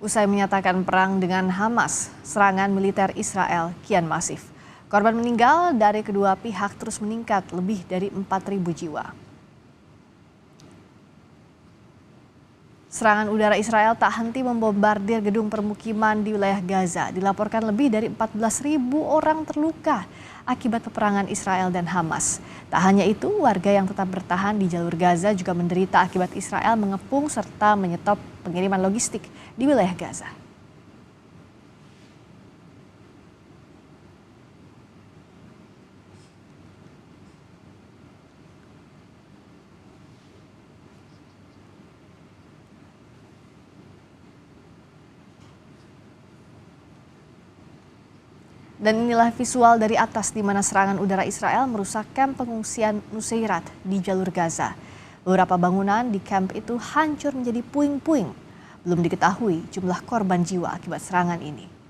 Usai menyatakan perang dengan Hamas, serangan militer Israel kian masif. Korban meninggal dari kedua pihak terus meningkat lebih dari 4.000 jiwa. Serangan udara Israel tak henti membombardir gedung permukiman di wilayah Gaza. Dilaporkan lebih dari 14.000 orang terluka akibat peperangan Israel dan Hamas. Tak hanya itu, warga yang tetap bertahan di jalur Gaza juga menderita akibat Israel mengepung serta menyetop pengiriman logistik di wilayah Gaza. Dan inilah visual dari atas di mana serangan udara Israel merusak kamp pengungsian Nuseirat di jalur Gaza. Beberapa bangunan di kamp itu hancur menjadi puing-puing. Belum diketahui jumlah korban jiwa akibat serangan ini.